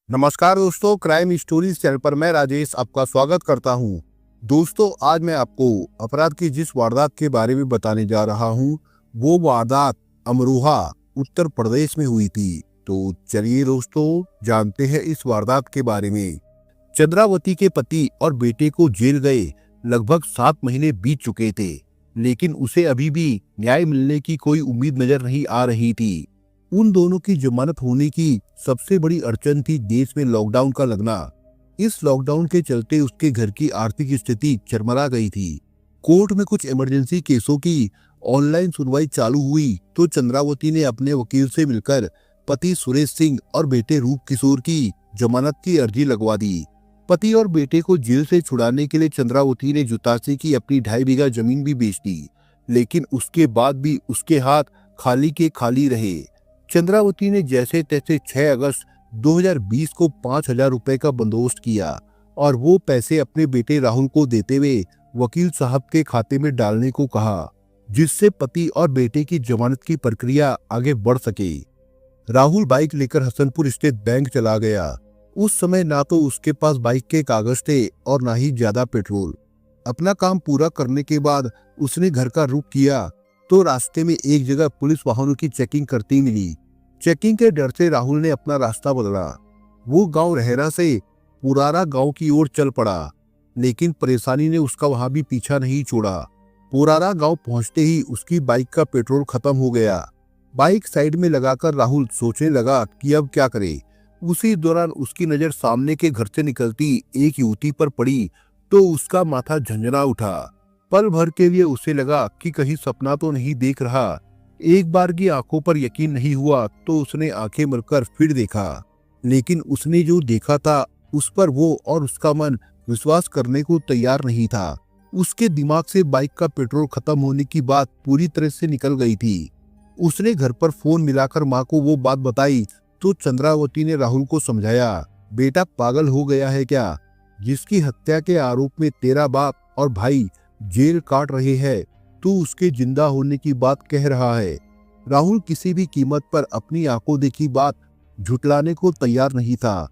नमस्कार दोस्तों, crime stories channel पर मैं राजेश आपका स्वागत करता हूं। दोस्तों, आज मैं आपको अपराध की जिस वारदात के बारे में बताने जा रहा हूं, वो वारदात अमरोहा उत्तर प्रदेश में हुई थी। तो चलिए दोस्तों, जानते हैं इस वारदात के बारे में। चंद्रावती के पति और बेटे को जेल गए लगभग 7 महीने बीत चुके थे, लेकिन उसे अभी भी न्याय मिलने की कोई उम्मीद नजर नहीं आ रही थी। उन दोनों की जमानत होने की सबसे बड़ी अड़चन थी देश में लॉकडाउन का लगना। इस लॉकडाउन के चलते उसके घर की आर्थिक स्थिति चरमरा गई थी। कोर्ट में कुछ इमरजेंसी केसों की ऑनलाइन सुनवाई चालू हुई तो चंद्रावती ने अपने वकील से मिलकर पति सुरेश सिंह और बेटे रूप किशोर की जमानत की अर्जी लगवा दी। पति और बेटे को जेल से छुड़ाने के लिए चंद्रावती ने जुतासी की अपनी 2.5 बीघा जमीन भी बेच दी, लेकिन उसके बाद भी उसके हाथ खाली के खाली रहे। चंद्रावती ने जैसे तैसे 6 अगस्त 2020 को 5,000 रुपए का बंदोबस्त किया और वो पैसे अपने बेटे राहुल को देते हुए वकील साहब के खाते में डालने को कहा, जिससे पति और बेटे की जमानत की प्रक्रिया आगे बढ़ सके। राहुल बाइक लेकर हसनपुर स्टेट बैंक चला गया। उस समय ना तो उसके पास बाइक के कागज थे और ना ही ज्यादा पेट्रोल। अपना काम पूरा करने के बाद उसने घर का रुख किया तो रास्ते में एक जगह पुलिस वाहनों की चेकिंग करती मिली। चेकिंग के डर से राहुल ने अपना रास्ता बदला। वो गांव रहरा से पुरारा गांव की ओर चल पड़ा, लेकिन परेशानी ने उसका वहां भी पीछा नहीं छोड़ा। पुरारा गांव पहुंचते ही उसकी बाइक का पेट्रोल खत्म हो गया। बाइक साइड में लगाकर राहुल सोचने लगा कि अब क्या करे। उसी दौरान उसकी नजर सामने के घर से निकलती एक युवती पर पड़ी तो उसका माथा झंझना उठा। पल भर के लिए उसे लगा कि कहीं सपना तो नहीं देख रहा। एक बार की आंखों पर यकीन नहीं हुआ तो उसने आंखें मलकर फिर देखा, लेकिन उसने जो देखा था उस पर वो और उसका मन विश्वास करने को तैयार नहीं था। उसके दिमाग से बाइक का पेट्रोल खत्म होने की बात पूरी तरह से निकल गई थी। उसने घर पर फोन मिलाकर माँ को वो बात बताई तो चंद्रावती ने राहुल को समझाया, बेटा पागल हो गया है क्या? जिसकी हत्या के आरोप में तेरा बाप और भाई जेल काट रहे हैं, तू उसके जिंदा होने की बात कह रहा है। राहुल किसी भी कीमत पर अपनी आंखों देखी बात झुटलाने को तैयार नहीं था।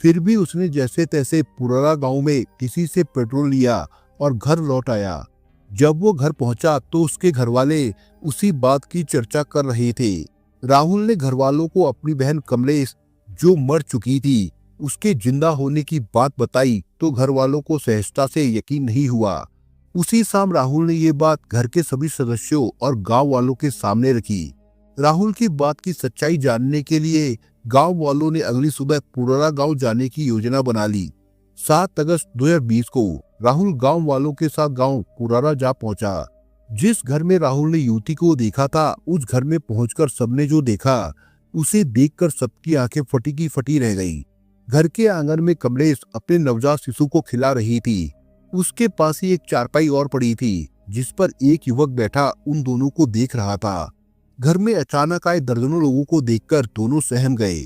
फिर भी उसने जैसे तैसे पुरारा गांव में किसी से पेट्रोल लिया और घर लौट आया। जब वो घर पहुंचा तो उसके घरवाले उसी बात की चर्चा कर रहे थे। राहुल ने घरवालों को अपनी बहन कमलेश, जो मर चुकी थी, उसके जिंदा होने की बात बताई तो घरवालों को सहजता से यकीन नहीं हुआ। उसी शाम राहुल ने ये बात घर के सभी सदस्यों और गांव वालों के सामने रखी। राहुल की बात की सच्चाई जानने के लिए गांव वालों ने अगली सुबह पुरारा गांव जाने की योजना बना ली। 7 अगस्त 2020 को राहुल गांव वालों के साथ गांव पुरारा जा पहुंचा। जिस घर में राहुल ने युवती को देखा था, उस घर में पहुंचकर सबने जो देखा उसे देखकर सबकी आंखें फटी की फटी रह गई। घर के आंगन में कमलेश अपने नवजात शिशु को खिला रही थी। उसके पास ही एक चारपाई और पड़ी थी, जिस पर एक युवक बैठा उन दोनों को देख रहा था। घर में अचानक आए दर्जनों लोगों को देखकर दोनों सहम गए।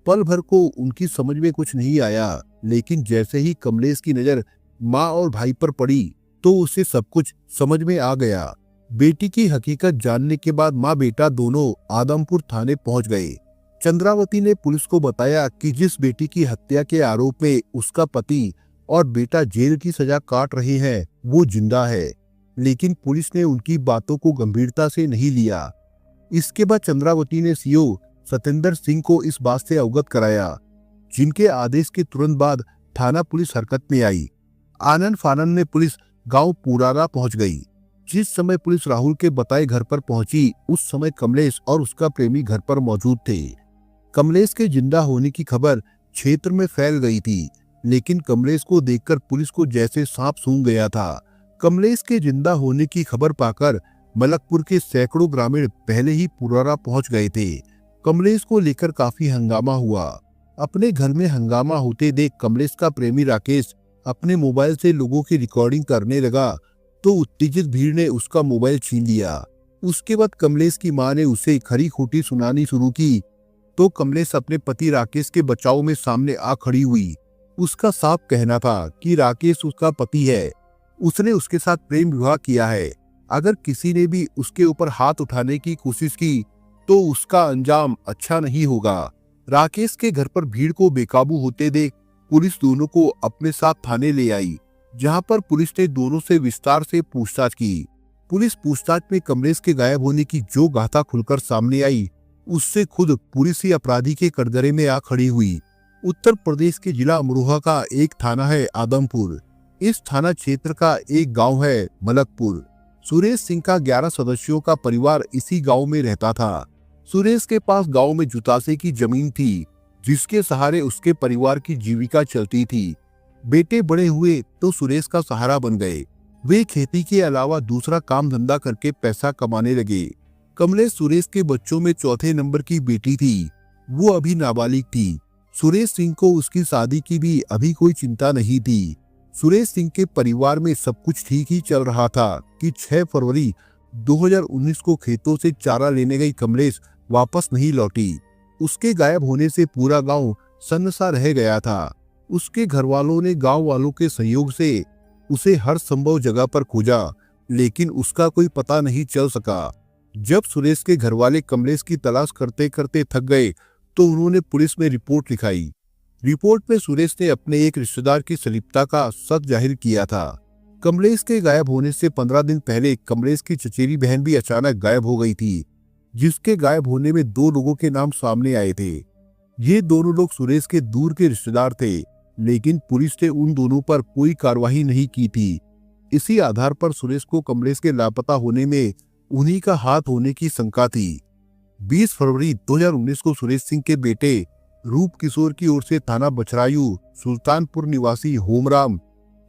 पल भर को उनकी समझ में कुछ नहीं आया, लेकिन जैसे ही कमलेश की नजर माँ और भाई पर पड़ी तो उसे सब कुछ समझ में आ गया। बेटी की हकीकत जानने के बाद माँ बेटा दोनों आदमपुर थाने पहुंच गए। चंद्रावती ने पुलिस को बताया कि जिस बेटी की हत्या के आरोप में उसका पति और बेटा जेल की सजा काट रहे हैं, वो जिंदा है, लेकिन पुलिस ने उनकी बातों को गंभीरता से नहीं लिया। इसके बाद चंद्रावती ने सीओ सतेंद्र सिंह को इस बात से अवगत कराया, जिनके आदेश के तुरंत बाद थाना पुलिस हरकत में आई। आनन फानन में पुलिस गांव पुरारा पहुंच गई। जिस समय पुलिस राहुल के बताए घर पर पहुंची, उस समय कमलेश और उसका प्रेमी घर पर मौजूद थे। कमलेश के जिंदा होने की खबर क्षेत्र में फैल गई थी, लेकिन कमलेश को देखकर पुलिस को जैसे सांप सूंघ गया था। कमलेश के जिंदा होने की खबर पाकर मलकपुर के सैकड़ों ग्रामीण पहले ही पुरारा पहुंच गए थे। कमलेश को लेकर काफी हंगामा हुआ। अपने घर में हंगामा होते देख कमलेश का प्रेमी राकेश अपने मोबाइल से लोगों की रिकॉर्डिंग करने लगा तो उत्तेजित भीड़ ने उसका मोबाइल छीन लिया। उसके बाद कमलेश की मां ने उसे खरी खोटी सुनानी शुरू की तो कमलेश अपने पति राकेश के बचाव में सामने आ खड़ी हुई। उसका साफ कहना था कि राकेश उसका पति है, उसने उसके साथ प्रेम विवाह किया है। अगर किसी ने भी उसके ऊपर हाथ उठाने की कोशिश की तो उसका अंजाम अच्छा नहीं होगा। राकेश के घर पर भीड़ को बेकाबू होते देख पुलिस दोनों को अपने साथ थाने ले आई, जहां पर पुलिस ने दोनों से विस्तार से पूछताछ की। पुलिस पूछताछ में कमलेश के गायब होने की जो गाथा खुलकर सामने आई, उससे खुद पुलिस ही अपराधी के कटघरे में आ खड़ी हुई। उत्तर प्रदेश के जिला अमरोहा का एक थाना है आदमपुर। इस थाना क्षेत्र का एक गांव है मलकपुर। सुरेश सिंह का 11 सदस्यों का परिवार इसी गांव में रहता था। सुरेश के पास गांव में जुतासे की जमीन थी, जिसके सहारे उसके परिवार की जीविका चलती थी। बेटे बड़े हुए तो सुरेश का सहारा बन गए। वे खेती के अलावा दूसरा काम धंधा करके पैसा कमाने लगे। कमलेश सुरेश के बच्चों में चौथे नंबर की बेटी थी। वो अभी नाबालिग थी। सुरेश सिंह को उसकी शादी की भी अभी कोई चिंता नहीं थी। सुरेश सिंह के परिवार में सब कुछ ठीक ही चल रहा था कि 6 फरवरी 2019 को खेतों से चारा लेने गई कमलेश वापस नहीं लौटी। उसके गायब होने से पूरा गांव सन्नसा रह गया था। उसके घर वालों ने गांव वालों के सहयोग से उसे हर संभव जगह पर खोजा, लेकिन उसका कोई पता नहीं चल सका। जब सुरेश के घर वाले कमलेश की तलाश करते करते थक गए तो उन्होंने पुलिस में रिपोर्ट लिखाई। रिपोर्ट में सुरेश ने अपने एक रिश्तेदार की संलिप्तता का सच जाहिर किया था। कमलेश के गायब होने से 15 दिन पहले कमलेश की चचेरी बहन भी अचानक गायब हो गई थी, जिसके गायब होने में 2 लोगों के नाम सामने आए थे। ये दोनों लोग सुरेश के दूर के रिश्तेदार थे, लेकिन पुलिस ने उन दोनों पर कोई कार्रवाई नहीं की थी। इसी आधार पर सुरेश को कमलेश के लापता होने में उन्हीं का हाथ होने की शंका थी। 20 फरवरी 2019 को सुरेश सिंह के बेटे रूप किशोर की ओर से थाना बछरायू सुल्तानपुर निवासी होमराम,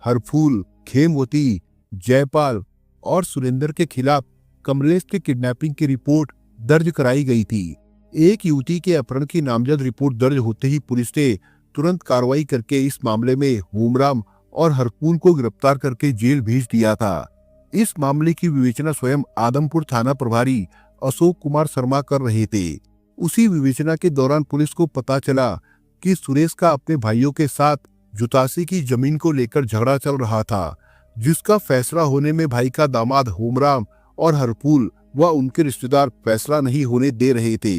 हरफूल, खेमवती, जयपाल और सुरेंद्र के खिलाफ कमलेश के किडनैपिंग की रिपोर्ट दर्ज कराई गई थी। एक युवती के अपहरण की नामजद रिपोर्ट दर्ज होते ही पुलिस ने तुरंत कार्रवाई करके इस मामले में होमराम और हरफूल को गिरफ्तार करके जेल भेज दिया था। इस मामले की विवेचना स्वयं आदमपुर थाना प्रभारी अशोक कुमार शर्मा कर रहे थे। उसी विवेचना के दौरान पुलिस को पता चला कि सुरेश का अपने भाइयों के साथ जुतासी की जमीन को लेकर झगड़ा चल रहा था, जिसका फैसला होने में भाई का दामाद होमराम और हरफूल व उनके रिश्तेदार फैसला नहीं होने दे रहे थे।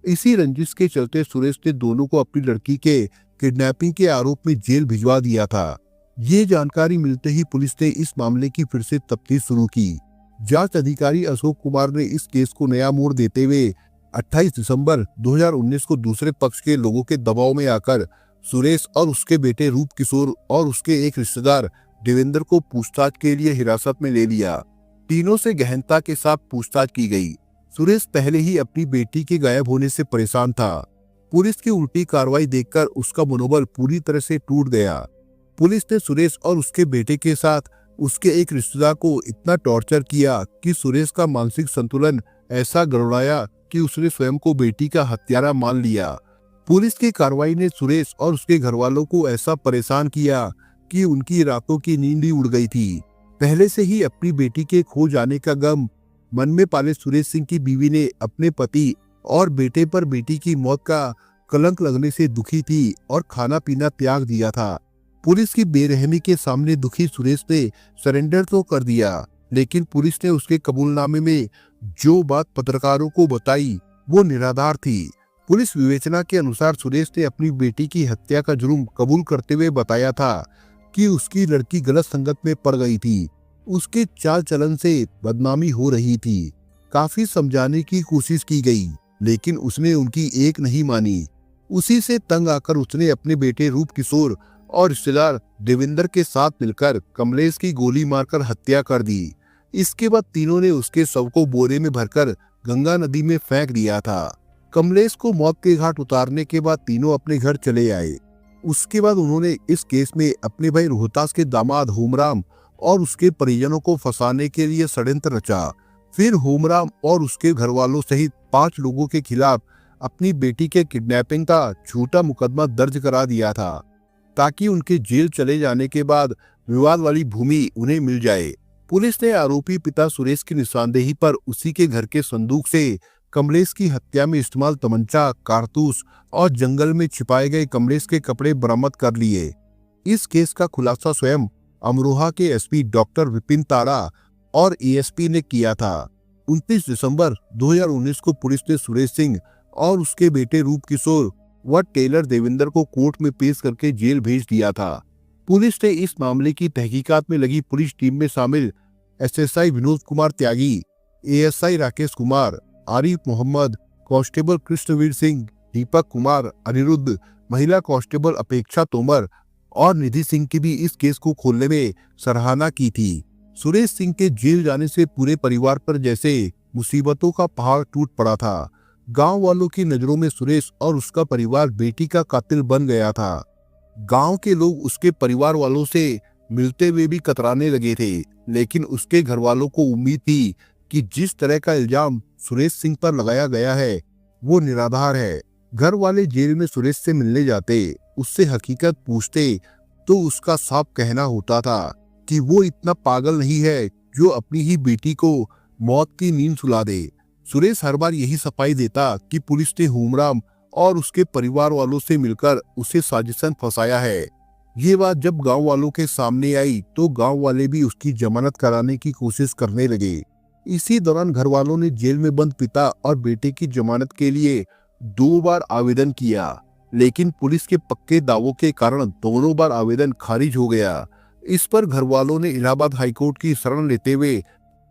इसी रंजिश के चलते सुरेश ने दोनों को अपनी लड़की के किडनैपिंग के आरोप में जेल भिजवा दिया था। ये जानकारी मिलते ही पुलिस ने इस मामले की फिर से तफ्तीश शुरू की। जांच अधिकारी अशोक कुमार ने इस केस को नया मोड़ देते हुए 28 दिसंबर 2019 को दूसरे पक्ष के लोगों के दबाव में आकर सुरेश और उसके बेटे रूप किशोर और उसके एक रिश्तेदार देवेंद्र को पूछताछ के लिए हिरासत में ले लिया। तीनों से गहनता के साथ पूछताछ की गई। सुरेश पहले ही अपनी बेटी के गायब होने से परेशान था। पुलिस की उल्टी कार्रवाई देखकर उसका मनोबल पूरी तरह से टूट गया। पुलिस ने सुरेश और उसके बेटे के साथ उसके एक रिश्तेदार को इतना टॉर्चर किया कि सुरेश का मानसिक संतुलन ऐसा गड़बड़ाया कि उसने स्वयं को बेटी का हत्यारा मान लिया। पुलिस की कार्रवाई ने सुरेश और उसके घर वालों को ऐसा परेशान किया कि उनकी रातों की नींद ही उड़ गई थी। पहले से ही अपनी बेटी के खो जाने का गम मन में पाले सुरेश सिंह की बीवी ने अपने पति और बेटे पर बेटी की मौत का कलंक लगने से दुखी थी और खाना पीना त्याग दिया था। पुलिस की बेरहमी के सामने दुखी सुरेश ने सरेंडर तो कर दिया, लेकिन पुलिस ने उसके कबूलनामे में जो बात पत्रकारों को बताई वो निराधार थी। पुलिस विवेचना के अनुसार सुरेश ने अपनी बेटी की हत्या का जुर्म कबूल करते हुए बताया था कि उसकी लड़की गलत संगत में पड़ गई थी। उसके चाल चलन से बदनामी हो रही थी। काफी समझाने की कोशिश की गई, लेकिन उसने उनकी एक नहीं मानी। उसी से तंग आकर उसने अपने बेटे रूप किशोर और रिश्तेदार देवेंद्र के साथ मिलकर कमलेश की गोली मारकर हत्या कर दी। इसके बाद तीनों ने उसके शव को बोरे में भरकर गंगा नदी में फेंक दिया था। कमलेश को मौत के घाट उतारने के बाद तीनों अपने घर चले आए। उसके बाद उन्होंने इस केस में अपने भाई रोहतास के दामाद होमराम और उसके परिजनों को फंसाने के लिए षड्यंत्र रचा। फिर होमराम और उसके घर वालों सहित 5 लोगों के खिलाफ अपनी बेटी के किडनैपिंग का झूठा मुकदमा दर्ज करा दिया था, ताकि उनके जेल चले जाने के बाद विवाद वाली भूमि उन्हें मिल जाए। पुलिस ने आरोपी पिता सुरेश की निशानदेही पर उसी के घर के संदूक से कमलेश की हत्या में इस्तेमाल तमंचा, कारतूस और जंगल में छिपाए गए कमलेश के कपड़े बरामद कर लिए। इस केस का खुलासा स्वयं अमरोहा के एसपी डॉक्टर विपिन तारा और एएसपी ने किया था। 29 दिसंबर 2019 को पुलिस ने सुरेश सिंह और उसके बेटे रूप किशोर वह टेलर देवेंद्र को कोर्ट में पेश करके जेल भेज दिया था। पुलिस ने इस मामले की तहकीकात में लगी पुलिस टीम में शामिल एसएसआई विनोद कुमार त्यागी, एएसआई राकेश कुमार, आरिफ मोहम्मद, कांस्टेबल कृष्णवीर सिंह, दीपक कुमार, अनिरुद्ध, महिला कांस्टेबल अपेक्षा तोमर और निधि सिंह की भी इस केस को खोलने में सराहना की थी। सुरेश सिंह के जेल जाने से पूरे परिवार पर जैसे मुसीबतों का पहाड़ टूट पड़ा था। गांव वालों की नजरों में सुरेश और उसका परिवार बेटी का कातिल बन गया था। गांव के लोग उसके परिवार वालों से मिलते हुए भी कतराने लगे थे, लेकिन उसके घर वालों को उम्मीद थी कि जिस तरह का इल्जाम सुरेश सिंह पर लगाया गया है वो निराधार है। घर वाले जेल में सुरेश से मिलने जाते, उससे हकीकत पूछते तो उसका साफ कहना होता था कि वो इतना पागल नहीं है जो अपनी ही बेटी को मौत की नींद सुला दे। सुरेश हर बार यही सफाई देता कि पुलिस ने हुमराम और उसके परिवार वालों से मिलकर उसे साजिशन फंसाया है। ये बात जब गांव वालों के सामने आई तो गांव वाले भी उसकी जमानत कराने की कोशिश करने लगे। इसी दौरान घर वालों ने जेल में बंद पिता और बेटे की जमानत के लिए 2 बार आवेदन किया, लेकिन पुलिस के पक्के दावों के कारण दोनों बार आवेदन खारिज हो गया। इस पर घर वालों ने इलाहाबाद हाईकोर्ट की शरण लेते हुए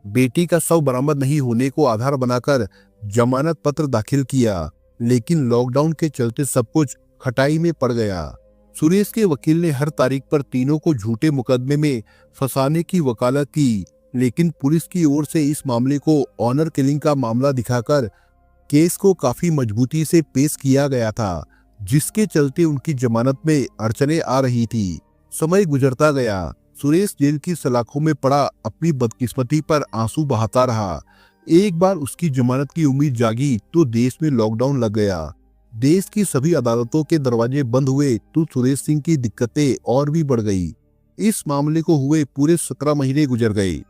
बेटी का शव बरामद नहीं होने को आधार बनाकर जमानत पत्र दाखिल किया, लेकिन लॉकडाउन के चलते सब कुछ खटाई में पड़ गया। सुरेश के वकील ने हर तारीख पर तीनों को झूठे मुकदमे में फंसाने की वकालत की, लेकिन पुलिस की ओर से इस मामले को ऑनर किलिंग का मामला दिखाकर केस को काफी मजबूती से पेश किया गया था, जिसके चलते उनकी जमानत में अड़चने आ रही थी। समय गुजरता गया। सुरेश जेल की सलाखों में पड़ा अपनी बदकिस्मती पर आंसू बहाता रहा। एक बार उसकी जमानत की उम्मीद जागी तो देश में लॉकडाउन लग गया। देश की सभी अदालतों के दरवाजे बंद हुए तो सुरेश सिंह की दिक्कतें और भी बढ़ गई। इस मामले को हुए पूरे 17 महीने गुजर गए।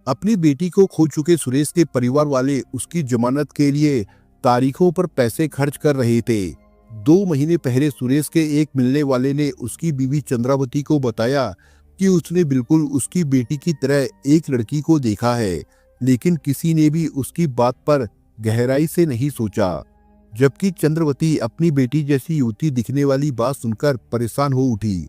अपनी बेटी को खो चुके सुरेश के परिवार वाले उसकी जमानत के लिए तारीखों पर पैसे खर्च कर रहे थे। 2 महीने पहले सुरेश के एक मिलने वाले ने उसकी बीवी चंद्रावती को बताया कि उसने बिल्कुल उसकी बेटी की तरह एक लड़की को देखा है, लेकिन किसी ने भी उसकी बात पर गहराई से नहीं सोचा। जबकि चंद्रवती अपनी बेटी जैसी युवती दिखने वाली बात सुनकर परेशान हो उठी।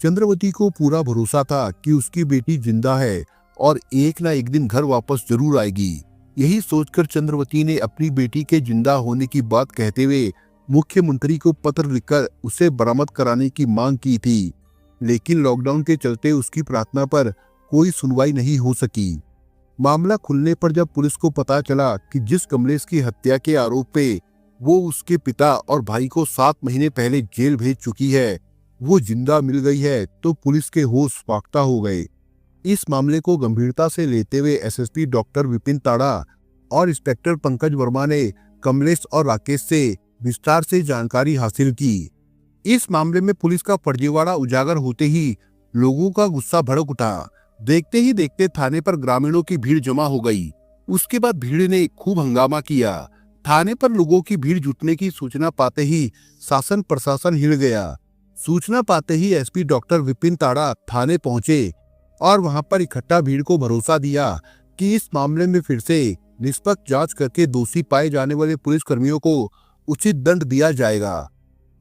चंद्रवती को पूरा भरोसा था कि उसकी बेटी जिंदा है और एक ना एक दिन घर वापस जरूर आएगी। यही सोचकर चंद्रवती ने अपनी बेटी के जिंदा होने की बात कहते हुए मुख्यमंत्री को पत्र लिखकर उसे बरामद कराने की मांग की थी, लेकिन लॉकडाउन के चलते उसकी प्रार्थना पर कोई सुनवाई नहीं हो सकी। मामला खुलने पर जब पुलिस को पता चला कि जिस कमलेश की हत्या के आरोप पे वो उसके पिता और भाई को 7 महीने पहले जेल भेज चुकी है, वो जिंदा मिल गई है, तो पुलिस के होश फाख्ता हो गए। इस मामले को गंभीरता से लेते हुए एसएसपी डॉक्टर विपिन ताड़ा और इंस्पेक्टर पंकज वर्मा ने कमलेश और राकेश से विस्तार से जानकारी हासिल की। इस मामले में पुलिस का फर्जीवाड़ा उजागर होते ही लोगों का गुस्सा भड़क उठा। देखते ही देखते थाने पर ग्रामीणों की भीड़ जमा हो गई। उसके बाद भीड़ ने खूब हंगामा किया। थाने पर लोगों की भीड़ जुटने की सूचना पाते ही शासन प्रशासन हिल गया। सूचना पाते ही एसपी डॉक्टर विपिन ताड़ा थाने पहुंचे और वहां पर इकट्ठा भीड़ को भरोसा दिया कि इस मामले में फिर से निष्पक्ष जांच करके दोषी पाए जाने वाले पुलिस कर्मियों को उचित दंड दिया जाएगा।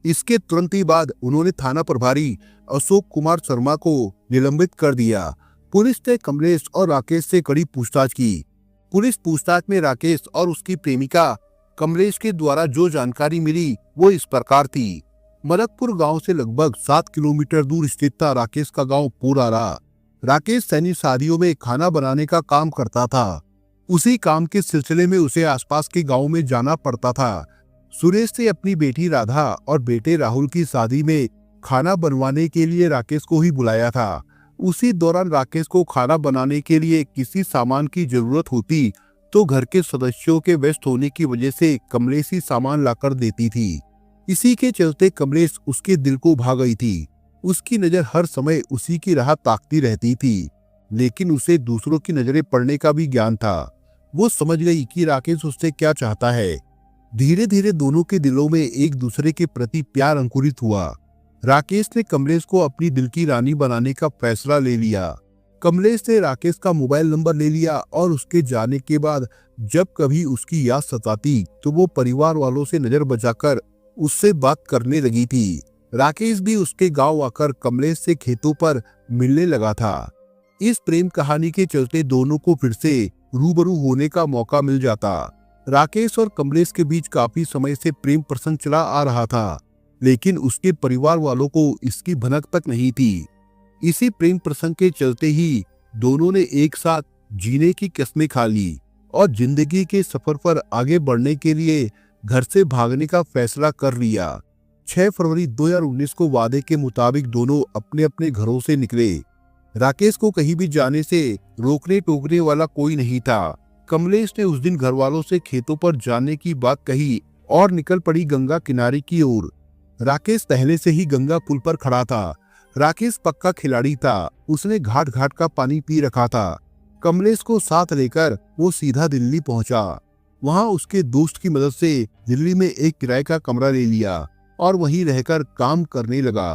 इसके तुरंत ही बाद उन्होंने थाना प्रभारी अशोक कुमार शर्मा को निलंबित कर दिया। पुलिस ने कमलेश और राकेश से कड़ी पूछताछ की। पुलिस पूछताछ में राकेश और उसकी प्रेमिका कमलेश के द्वारा जो जानकारी मिली वो इस प्रकार थी। मलकपुर गांव से लगभग 7 किलोमीटर दूर स्थित था राकेश का गांव पोरारा। राकेश सैनिक शादियों में खाना बनाने का काम करता था। उसी काम के सिलसिले में उसे आसपास के गांव में जाना पड़ता था। सुरेश से अपनी बेटी राधा और बेटे राहुल की शादी में खाना बनवाने के लिए राकेश को ही बुलाया था। उसी दौरान राकेश को खाना बनाने के लिए किसी सामान की जरूरत होती तो घर के सदस्यों के व्यस्त होने की वजह से कमलेश ही सामान लाकर देती थी। इसी के चलते कमलेश उसके दिल को भा गई थी। उसकी नजर हर समय उसी की राह ताकती रहती थी, लेकिन उसे दूसरों की नजरें पड़ने का भी ज्ञान था। वो समझ गई कि राकेश उससे क्या चाहता है। धीरे धीरे दोनों के दिलों में एक दूसरे के प्रति प्यार अंकुरित हुआ। राकेश ने कमलेश को अपनी दिल की रानी बनाने का फैसला ले लिया। कमलेश ने राकेश का मोबाइल नंबर ले लिया और उसके जाने के बाद जब कभी उसकी याद सताती तो वो परिवार वालों से नजर बचाकर उससे बात करने लगी थी। राकेश भी उसके गांव आकर कमलेश से खेतों पर मिलने लगा था। इस प्रेम कहानी के चलते दोनों को फिर से रूबरू होने का मौका मिल जाता। राकेश और कमलेश के बीच काफी समय से प्रेम प्रसंग चला आ रहा था, लेकिन उसके परिवार वालों को इसकी भनक तक नहीं थी। इसी प्रेम प्रसंग के चलते ही दोनों ने एक साथ जीने की कस्में खा ली और जिंदगी के सफर पर आगे बढ़ने के लिए घर से भागने का फैसला कर लिया। 6 फरवरी 2019 को वादे के मुताबिक दोनों अपने अपने घरों से निकले। राकेश को कहीं भी जाने से रोकने टोकने वाला कोई नहीं था। कमलेश ने उस दिन घर वालों से खेतों पर जाने की बात कही और निकल पड़ी गंगा किनारे की ओर। राकेश पहले से ही गंगा पुल पर खड़ा था। राकेश पक्का खिलाड़ी था, उसने घाट घाट का पानी पी रखा था। कमलेश को साथ लेकर वो सीधा दिल्ली पहुंचा। वहां उसके दोस्त की मदद से दिल्ली में एक किराए का कमरा ले लिया और वहीं रहकर काम करने लगा।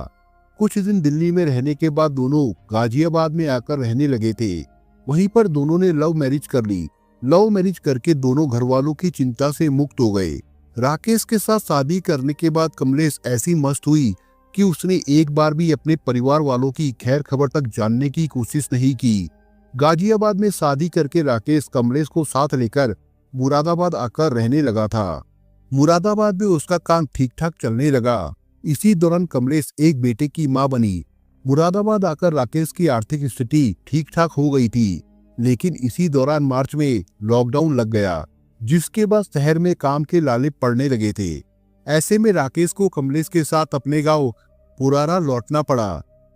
कुछ दिन दिल्ली में रहने के बाद दोनों गाजियाबाद में आकर रहने लगे थे। वहीं पर दोनों ने लव मैरिज कर ली। लव मैरिज करके दोनों घर वालों की चिंता से मुक्त हो गए। राकेश के साथ शादी करने के बाद कमलेश ऐसी मस्त हुई कि उसने एक बार भी अपने परिवार वालों की खैर खबर तक जानने की कोशिश नहीं की। गाजियाबाद में शादी करके राकेश कमलेश को साथ लेकर मुरादाबाद आकर रहने लगा था। मुरादाबाद में उसका काम ठीक ठाक चलने लगा। इसी दौरान कमलेश एक बेटे की मां बनी। मुरादाबाद आकर राकेश की आर्थिक स्थिति ठीक ठाक हो गई थी, लेकिन इसी दौरान मार्च में लॉकडाउन लग गया, जिसके बाद शहर में काम के लाले पड़ने लगे थे। ऐसे में राकेश को कमलेश के साथ अपने गांव पुरारा लौटना पड़ा।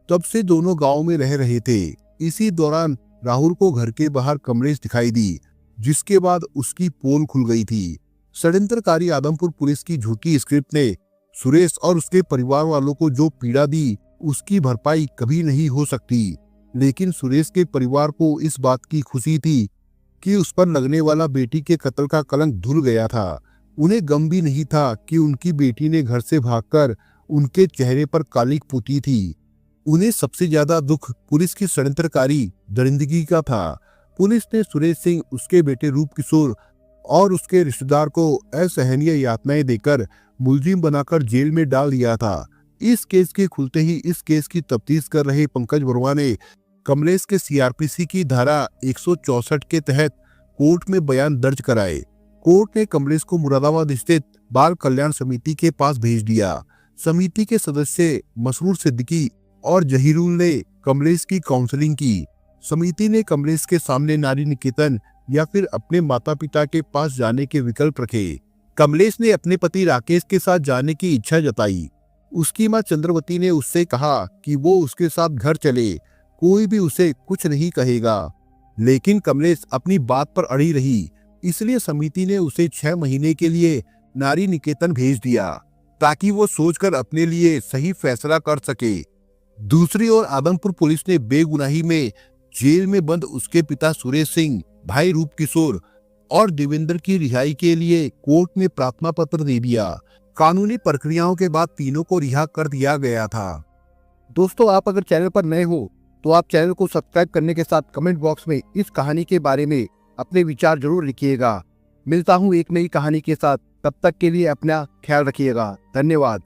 तब से दोनों गांव में रह रहे थे। इसी दौरान राहुल को घर के बाहर कमलेश दिखाई दी, जिसके बाद उसकी पोल खुल गई थी। षड्यंत्रकारी आदमपुर पुलिस की झूठी स्क्रिप्ट ने सुरेश और उसके परिवार वालों को जो पीड़ा दी, उसकी भरपाई कभी नहीं हो सकती। लेकिन सुरेश के परिवार को इस बात की खुशी थी कि उस पर लगने वाला बेटी के कत्ल का कलंक धुल गया था। उन्हें गम भी नहीं था कि उनकी बेटी ने घर से भागकर उनके चेहरे पर कालिक पोती थी। उन्हें सबसे ज्यादा दुख पुलिस की षड्यंत्रकारी दरिंदगी का था। पुलिस ने सुरेश सिंह, उसके बेटे रूप किशोर और उसके रिश्तेदार को असहनीय यातनाएं देकर मुलजिम बनाकर जेल में डाल दिया था। इस केस के खुलते ही इस केस की तफ्तीश कर रहे पंकज वर्मा ने कमलेश के सीआरपीसी की धारा 164 के तहत कोर्ट में बयान दर्ज कराए। कोर्ट ने कमलेश को मुरादाबाद स्थित बाल कल्याण समिति के पास भेज दिया। समिति के सदस्य मसरूर सिद्दीकी और जहीरुल ने कमलेश की काउंसलिंग की। समिति ने कमलेश के सामने नारी निकेतन या फिर अपने माता पिता के पास जाने के विकल्प रखे। कमलेश ने अपने पति राकेश के साथ जाने की इच्छा जताई। उसकी मां चंद्रवती ने उससे कहा कि वो उसके साथ घर चले, कोई भी उसे कुछ नहीं कहेगा। लेकिन कमलेश अपनी बात पर अड़ी रही, इसलिए समिति ने उसे 6 महीने के लिए नारी निकेतन भेज दिया, ताकि वो सोचकर अपने लिए सही फैसला कर सके। दूसरी ओर आदमपुर पुलिस ने बेगुनाही में जेल में बंद उसके पिता सुरेश सिंह, भाई रूप किशोर और देवेंद्र की रिहाई के लिए कोर्ट में प्रार्थना पत्र दे दिया। कानूनी प्रक्रियाओं के बाद तीनों को रिहा कर दिया गया था। दोस्तों, आप अगर चैनल पर नए हो तो आप चैनल को सब्सक्राइब करने के साथ कमेंट बॉक्स में इस कहानी के बारे में अपने विचार जरूर लिखिएगा। मिलता हूँ एक नई कहानी के साथ, तब तक के लिए अपना ख्याल रखिएगा। धन्यवाद।